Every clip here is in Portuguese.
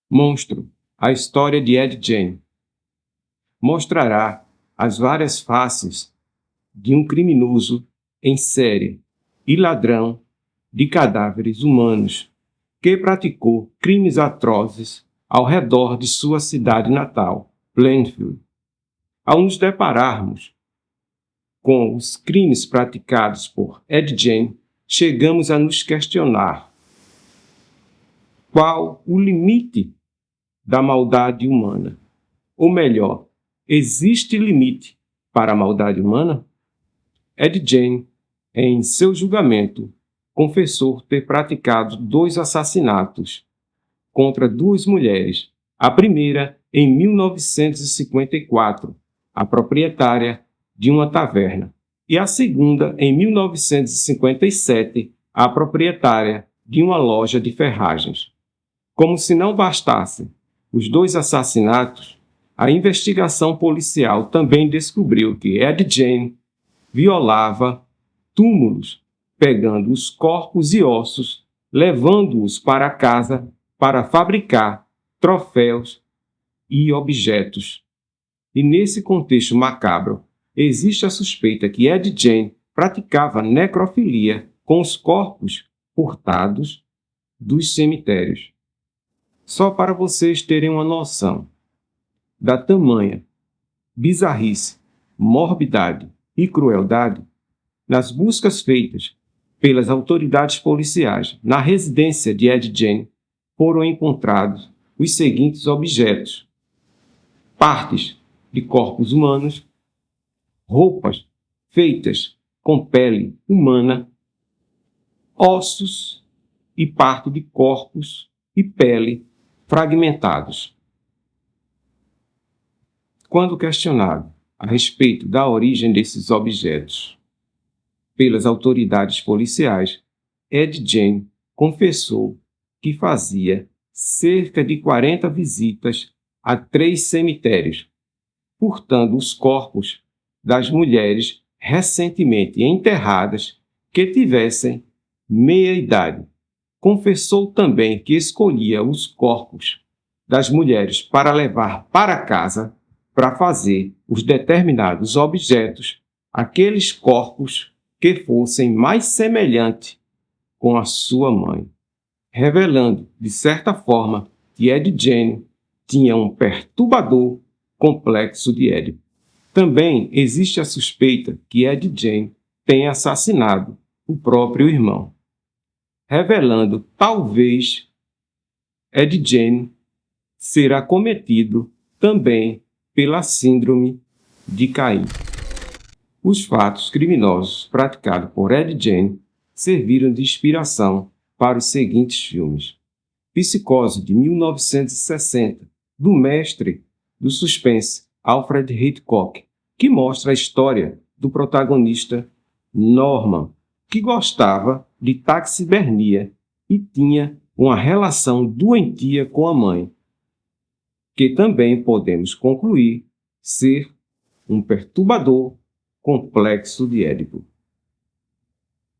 Monstro, a história de Ed Gein, mostrará as várias faces de um criminoso em série e ladrão de cadáveres humanos que praticou crimes atrozes ao redor de sua cidade natal, Plainfield. Ao nos depararmos com os crimes praticados por Ed Gein, chegamos a nos questionar qual o limite da maldade humana. Ou melhor, existe limite para a maldade humana? Ed Gein, em seu julgamento, confessou ter praticado 2 assassinatos contra 2 mulheres. A primeira, em 1954, a proprietária de uma taverna, e a segunda, em 1957, a proprietária de uma loja de ferragens. Como se não bastasse os 2 assassinatos, a investigação policial também descobriu que Ed Gein violava túmulos, pegando os corpos e ossos, levando-os para casa para fabricar troféus e objetos. E nesse contexto macabro, existe a suspeita que Ed Gein praticava necrofilia com os corpos furtados dos cemitérios. Só para vocês terem uma noção da tamanha bizarrice, morbidade e crueldade, nas buscas feitas pelas autoridades policiais na residência de Ed Gein, foram encontrados os seguintes objetos: partes de corpos humanos, roupas feitas com pele humana, ossos e parte de corpos e pele fragmentados. Quando questionado a respeito da origem desses objetos pelas autoridades policiais, Ed Gein confessou que fazia cerca de 40 visitas a 3 cemitérios, furtando os corpos das mulheres recentemente enterradas que tivessem meia-idade. Confessou também que escolhia os corpos das mulheres para levar para casa para fazer os determinados objetos, aqueles corpos que fossem mais semelhantes com a sua mãe, revelando, de certa forma, que Ed Gein tinha um perturbador complexo de Édipo. Também existe a suspeita que Ed Gein tenha assassinado o próprio irmão, revelando talvez Ed Gein ser acometido também pela síndrome de Caim. Os fatos criminosos praticados por Ed Gein serviram de inspiração para os seguintes filmes: Psicose, de 1960, do mestre do suspense Alfred Hitchcock, que mostra a história do protagonista Norman, que gostava de taxidermia e tinha uma relação doentia com a mãe, que também podemos concluir ser um perturbador complexo de Édipo.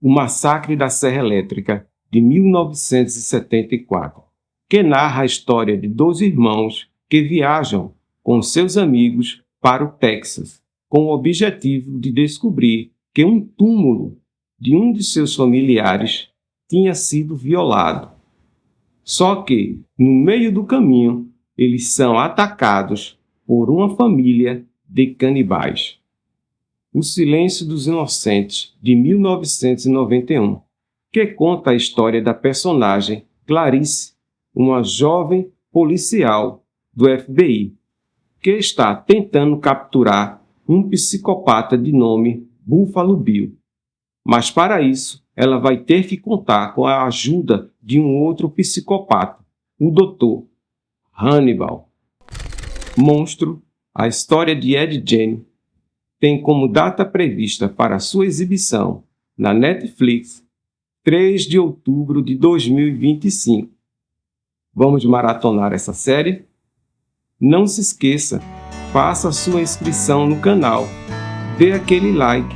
O Massacre da Serra Elétrica, de 1974, que narra a história de 2 irmãos que viajam com seus amigos para o Texas, com o objetivo de descobrir que um túmulo de um de seus familiares tinha sido violado. Só que, no meio do caminho, eles são atacados por uma família de canibais. O Silêncio dos Inocentes, de 1991, que conta a história da personagem Clarice, uma jovem policial do FBI, que está tentando capturar um psicopata de nome Buffalo Bill. Mas para isso, ela vai ter que contar com a ajuda de um outro psicopata, o Dr. Hannibal. Monstro, a história de Ed Gein, tem como data prevista para sua exibição na Netflix 3 de outubro de 2025. Vamos maratonar essa série? Não se esqueça, faça sua inscrição no canal, dê aquele like,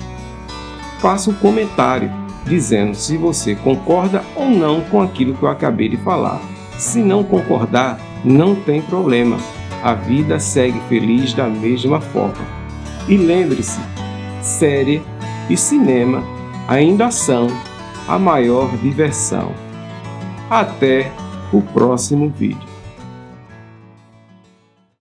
faça um comentário dizendo se você concorda ou não com aquilo que eu acabei de falar. Se não concordar, Não tem problema, a vida segue feliz da mesma forma. E lembre-se, série e cinema ainda são a maior diversão. Até o próximo vídeo.